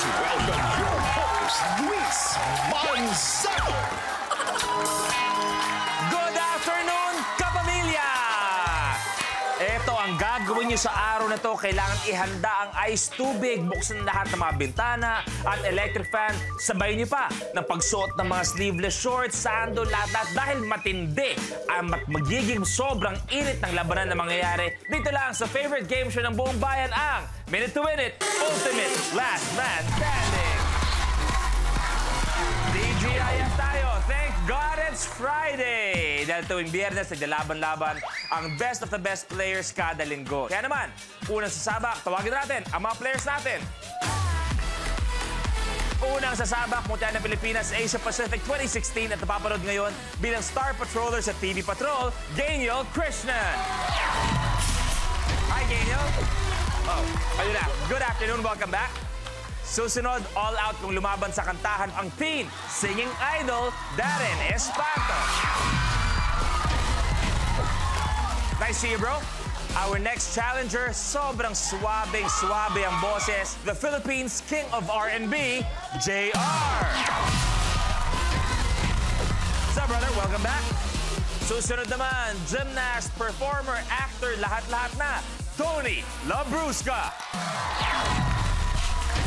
welcome your host, Luis Manzano. Good afternoon, kapamilya! Ito ang gagawin niyo sa araw na to. Kailangan ihanda ang ice tubig, buksan lahat ng mga bintana at electric fan. Sabay niyo pa ng pagsuot ng mga sleeveless shorts, sando, lahat dahil matindi ang magiging sobrang init ng labanan na mangyayari. Dito lang sa favorite game show ng buong bayan, ang Minute to Win It, Ultimate Last Man Standing. DJIS tayo. Thank God it's Friday! Dahil tuwing Biyernes, naglalaban-laban ang best of the best players kada linggo. Kaya naman, unang sasabak, tawagin natin ang mga players natin. Unang sasabak, Mutya ng Pilipinas, Asia Pacific 2016 at napapanood ngayon bilang Star Patroller sa TV Patrol, Gainiel Krishnan. Hi, Gainiel. Oh, ayun na. Good afternoon, welcome back. Susunod, all out kung lumaban sa kantahan ang teen singing idol, Darren Espanto. Nice to see you, bro. Our next challenger, sobrang swabing-swabe ang boses, the Philippines King of R&B, JR. What's up, brother? Welcome back. Susunod naman, gymnast, performer, actor, lahat-lahat na, Tony Labrusca.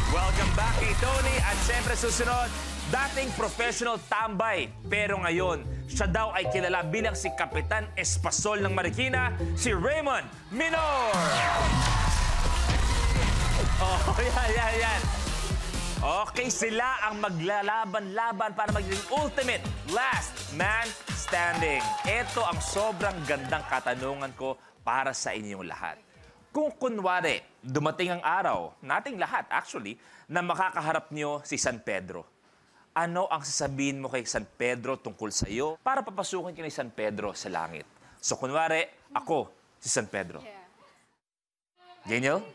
Welcome back kay Tony. At siyempre susunod, dating professional tambay. Pero ngayon, siya daw ay kilala bilang si Kapitan Espasol ng Marikina, si Raymond Minor. Oh, yan. Okay, sila ang maglalaban-laban para maging ultimate last man standing. Ito ang sobrang gandang katanungan ko para sa inyong lahat. Kung kunwari, dumating ang araw, nating lahat actually, na makakaharap nyo si San Pedro. Ano ang sasabihin mo kay San Pedro tungkol sa iyo para papasukin ka ni San Pedro sa langit? So kunwari, ako si San Pedro. Gainiel?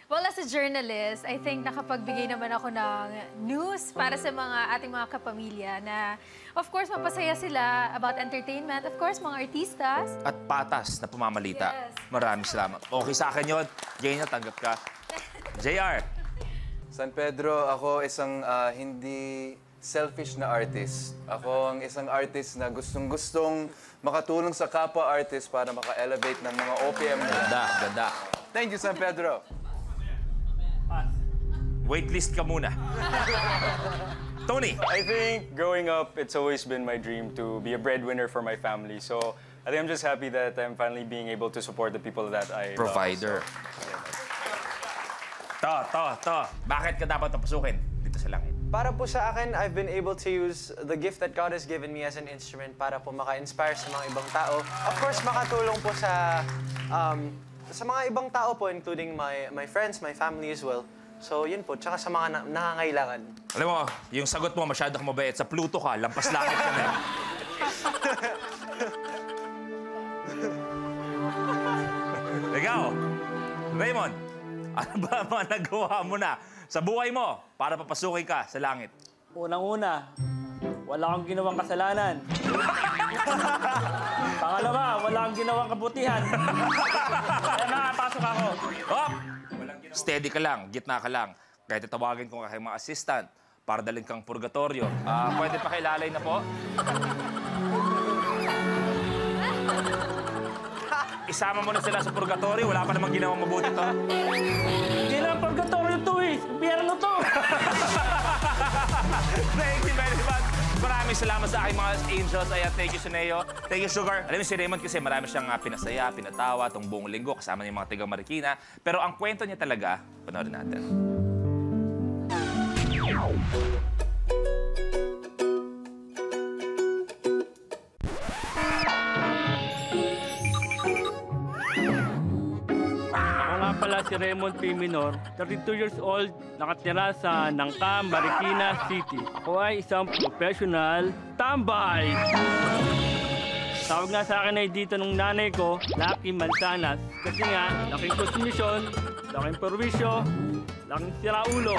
Well, as a journalist, I think nakapagbigay naman ako ng news para sa ating mga kapamilya na, of course, mapasaya sila about entertainment, of course, mga artistas. At patas na pamamalita. Yes. Maraming salamat. Okay sa akin yun. Gainiel, tanggap ka. JR? San Pedro, ako isang hindi selfish na artist. Ako ang isang artist na gustong-gustong makatulong sa kapwa-artist para maka-elevate ng mga OPM nila. Ganda. Thank you, San Pedro. Waitlist ka muna. Tony? I think growing up, it's always been my dream to be a breadwinner for my family. So I think I'm just happy that I'm finally being able to support the people that I Provider. love. So, To. Bakit ka dapat papasukin dito sa langit? Para po sa akin, I've been able to use the gift that God has given me as an instrument para po maka-inspire sa mga ibang tao. Of course, makatulong po sa mga ibang tao po, including my friends, my family as well. So, yun po. Tsaka sa mga nangangailangan. Alam mo, yung sagot mo, masyado kang mabait. Sa Pluto ka, lampas langit ka na. Ikaw, Raymond, ano ba ang mga nagawa mo na sa buhay mo para papasukin ka sa langit? Unang-una, wala kang ginawang kasalanan. Pangalawa, wala kang ginawang kabutihan. Kaya nakapasok ako. Hop! Steady ka lang, gitna ka lang. Kahit tatawagin ko kay mga assistant para dalhin kang purgatorio. Pwede pa kailalay na po? Isama mo na sila sa purgatorio. Wala pa namang ginawang mabuti to. Hindi lang purgatorio to eh. Impyerno to. Thank you very much. Maraming salamat sa aking mga angels. Ayan, thank you, Suneo. Thank you, Sugar. Alam mo si Raymond kasi marami siyang pinasaya, pinatawa itong buong linggo kasama niya yung mga tigang Marikina. Pero ang kwento niya talaga, panoorin natin. Pala si Raymond P. Minor, 32 years old, nakatira sa Nangka, Marikina City. Ako ay isang professional tambay. Tawag nga sa akin ay dito nung nanay ko, Lucky Manzanas. Kasi nga, laking konsumisyon, laking perwisyo, laking siraulo.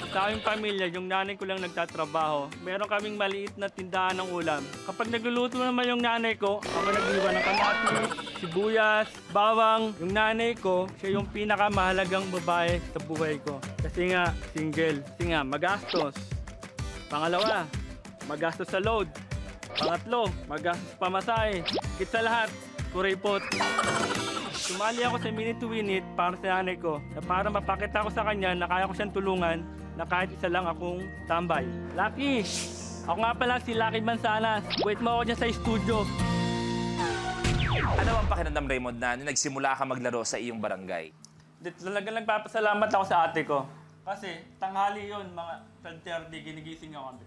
Sa aming pamilya, yung nanay ko lang nagtatrabaho. Meron kaming maliit na tindahan ng ulam. Kapag nagluluto naman yung nanay ko, ako nag-iwan ng kamatis, sibuyas, bawang. Yung nanay ko, siya yung pinakamahalagang babae sa buhay ko. Kasi nga, single. Kasi nga, magastos. Pangalawa, magastos sa load. Pangatlo, magastos pamasahe. Higit sa lahat, kuripot. Sumali ako sa Minute to Win It para sa nanay ko na para mapakita ko sa kanya na kaya ko siyang tulungan na kahit isa lang akong tambay. Lucky! Ako nga pala si Lucky Manzanas. Wait mo ako dyan sa studio. Ano ang pakiramdam, Raymond, na nung nagsimula ka maglaro sa iyong barangay? Talagang nagpapasalamat ako sa ate ko. Kasi tanghali yun, mga 12:30, ginigising ako.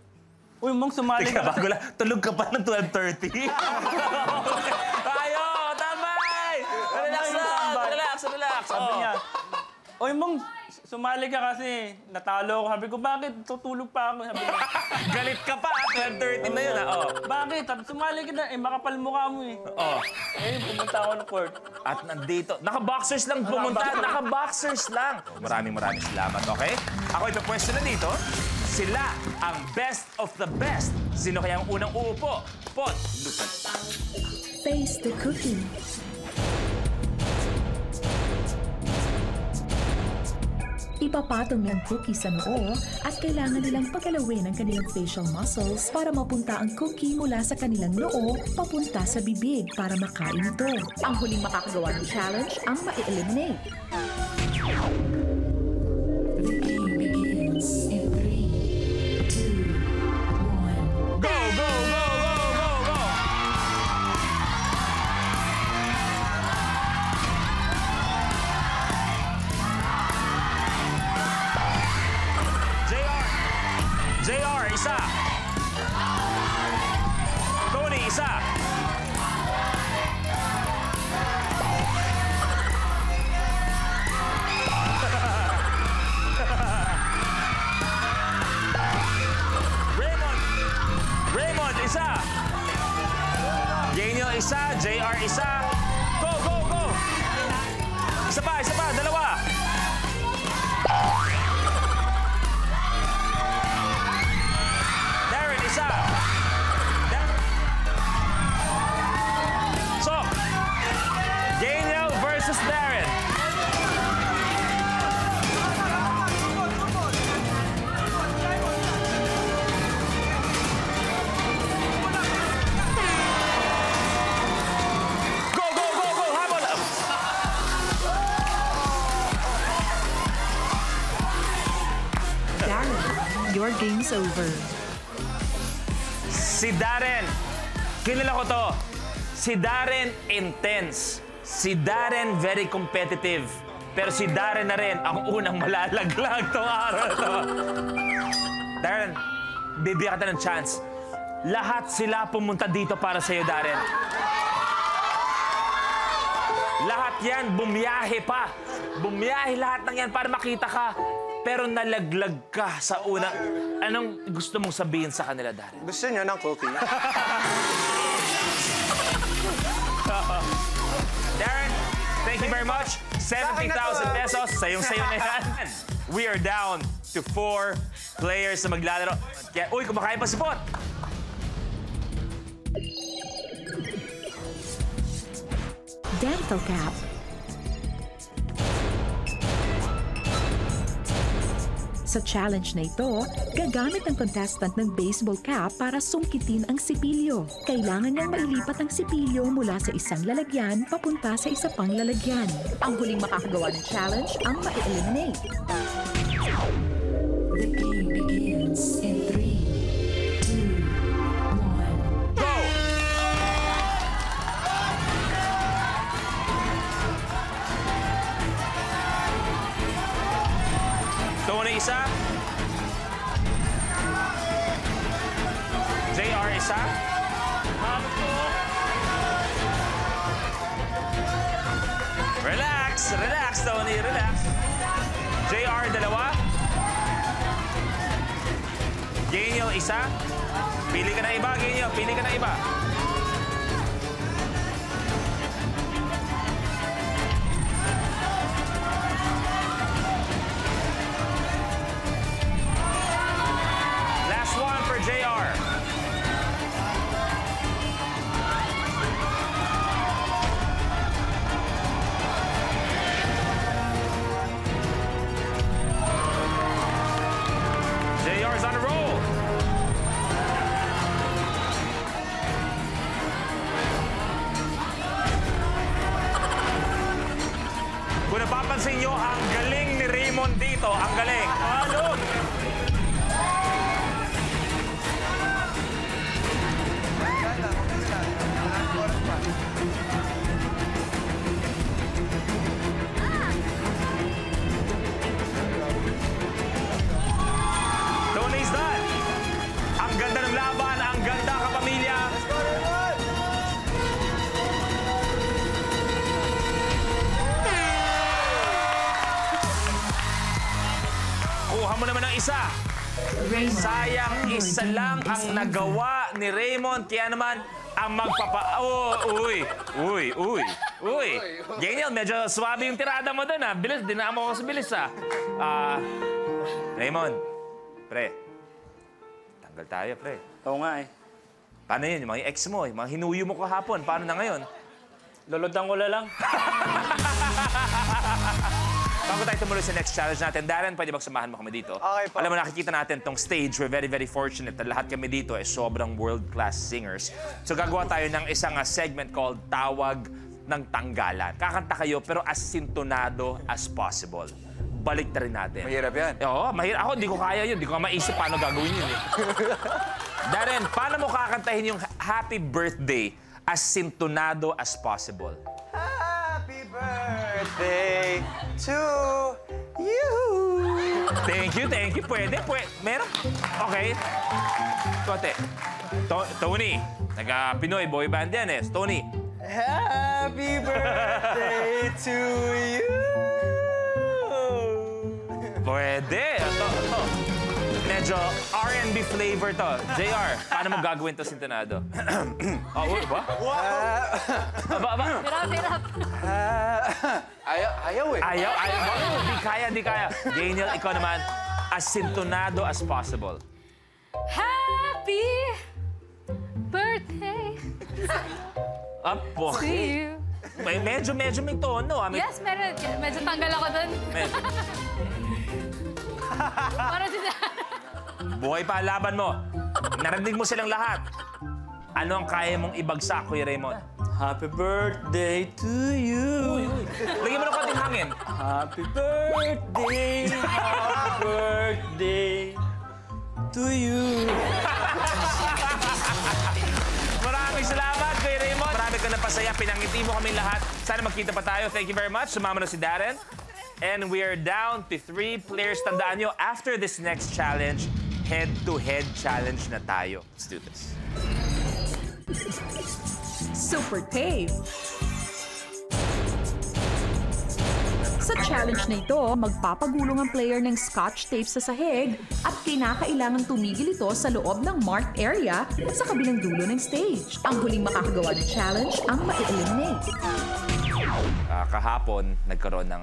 Uy, mong sumali Teka, ka. bago lang, tulog ka pa ng 12:30? Tayo! Tambay! Relax lang! Relax! Sabi Oh. niya, uy, mong sumali ka kasi natalo ako. Sabi ko, bakit? Tutulog pa ako. Sabi niya, Galit ka pa, 12:30 na yun, ha? Oh. bakit? Sabi, sumali ka na. Eh, makapal mukha mo eh. Oh. Eh, pumunta ako ng court. At nandito, naka-boxers lang pumunta. Naka-boxers lang. Maraming salamat, okay? Ako ipapwesto na dito. Sila ang best of the best. Sino kaya ang unang uupo? Pot, Lucas. Face the cookie. Ipapatong ng cookie sa noo at kailangan nilang pagalawin ang kanilang facial muscles para mapunta ang cookie mula sa kanilang noo papunta sa bibig para makain ito. Ang huling makakagawa ng challenge ang ma-eliminate. The game begins in 3, 2, 1. Go, go, go, go, go, go! JR, isa. Tony, isa. Raymond, isa. Daniel, isa. JR, isa. Go, go, go. Isa pa, dalawa. Darren, isa. So, Daniel versus Darren. Go, go, go, go. Habol. Darren, your game's over. Si Darren, kilala ko to. Si Darren intense. Si Darren very competitive. Pero si Darren na rin ang unang malalaglag tong araw na to. Darren, bibigyan kita ng chance. Lahat sila pumunta dito para sa'yo, Darren. Lahat yan, bumiyahe pa. Bumiyahe lahat ng yan para makita ka. Pero nalaglag ka sa unang... Anong gusto mong sabihin sa kanila, Darren? Gusto niyo ng cookie? Darren, thank you very much. 70,000 pesos. Sayong-sayo na yan. We are down to 4 players na maglalaro. Uy, kumakain pa si Pot. Dental cap. Sa challenge na ito, gagamit ang contestant ng baseball cap para sungkitin ang sipilyo. Kailangan niyang mailipat ang sipilyo mula sa isang lalagyan papunta sa isa pang lalagyan. Ang huling makakagawa ng challenge ang ma-eliminate. The game begins in 3, 2, 1. Go! Tony, isa. JR, isa. Relax, Tony, relax. JR, dalawa. Daniel, isa. Pili ka na iba, Daniel. Pili ka na iba. Last one for JR. Napapansin nyo ang galing ni Raymond dito. Ang galing. Halo! Tony's done. Ang ganda ng laban, ang ganda kapamilya. Kuha mo naman ng isa. Sayang, isa lang ang nagawa ni Raymond. Kaya naman, ang Uy. Daniel, medyo swabe yung tirada mo doon, ha? Bilis, dinamo ko sa bilis, ha? Raymond, pre. Tanggal tayo, pre. Oo nga eh. Paano yun? Yung mga ex mo, yung mga hinuyo mo kahapon. Paano na ngayon? Lulodang ko lang. Bago tayo tumuloy sa next challenge natin, Darren, pwede magsamahan mo kami dito? Okay po. Alam mo, nakikita natin tong stage. We're very, very fortunate na lahat kami dito ay sobrang world-class singers. So gagawa tayo ng isang segment called Tawag ng Tanggalan. Kakanta kayo pero as sintonado as possible. Balik na rin natin. Mahirap yan. Oo, mahirap. Ako, hindi ko kaya yun. Hindi ko maisip paano gagawin yun. Darren, paano mo kakantahin yung Happy Birthday as sintonado as possible? Happy birthday to you. Thank you. Pwede. Meron? Okay. Kote. Tony. Nag-Pinoy boy band yan eh. Tony. Happy birthday to you. Pwede. Ito. Medyo R&B flavor to. JR, paano mo gagawin to sintonado? Ba? Hirap. Ayaw eh. Ayaw. Di kaya. Daniel, ikaw naman, as sintonado as possible. Happy birthday Apo. to you. Medyo may tono. Yes, meron. Medyo tanggal ako dun. Para sila. Buhay pa ang laban mo. Narinig mo silang lahat. Ano ang kaya mong ibagsak, Kuya Raymond? Happy birthday to you. Lagyan mo ng konting hangin. Happy birthday to you. Maraming salamat, Kuya Raymond. Marami ka napasaya. Pinangiti mo kami lahat. Sana magkita pa tayo. Thank you very much. Sumama na si Darren. And we are down to 3 players. Tandaan nyo, after this next challenge, head-to-head challenge na tayo. Let's do this. Super Tape. Sa challenge na ito, magpapagulong ang player ng scotch tape sa sahig at kinakailangang tumigil ito sa loob ng marked area sa kabilang dulo ng stage. Ang huling makakagawa ng challenge ang ma-eliminate. Kahapon, nagkaroon ng...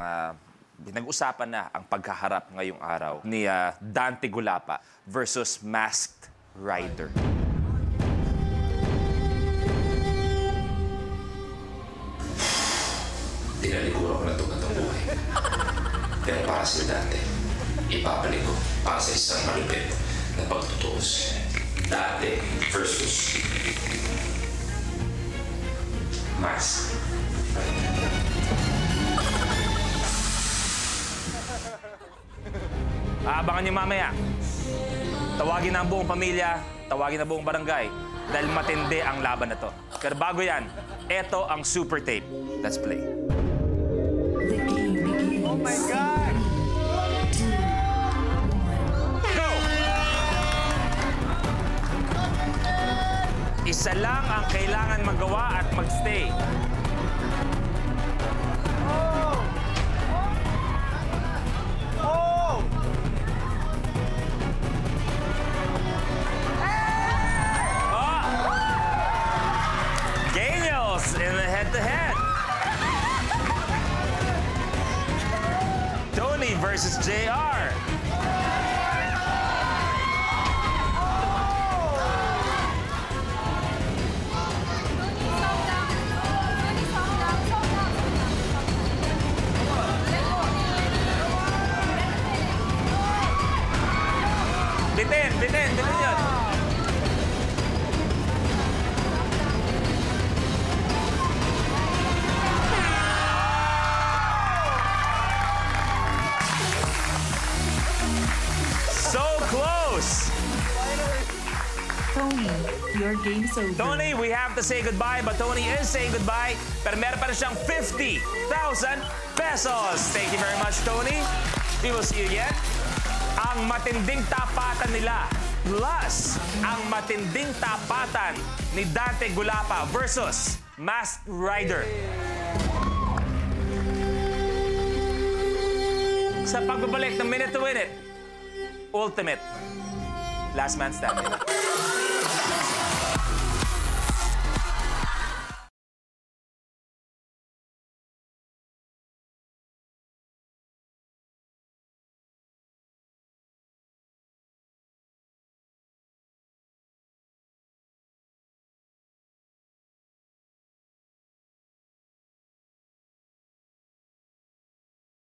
Nag-usapan na ang pagkaharap ngayong araw ni Dante Gulapa versus Masked Rider. Tinalikuran ko na itong gantong buhay. Pero para sa Dante, ipapalik ko para sa isang malupit na pagtutuos. Dante versus Masked Rider. Abangan niyo mamaya. Tawagin na ang buong pamilya, tawagin na buong barangay dahil matindi ang laban na to. Pero bago yan, eto ang Super Tape. Let's play. The game begins. Oh my God! Go! Isa lang ang kailangan magawa at magstay. In the head-to-head. Tony versus JR. Bitin yun. Tony, your game's over. Tony, we have to say goodbye, but Tony is saying goodbye. Pero meron pa rin siyang 50,000 pesos. Thank you very much, Tony. We will see you again. Ang matinding tapatan nila plus ang matinding tapatan ni Dante Gulapa versus Masked Rider. Sa pagbabalik ng Minute to Win It, Ultimate Last Man Standing.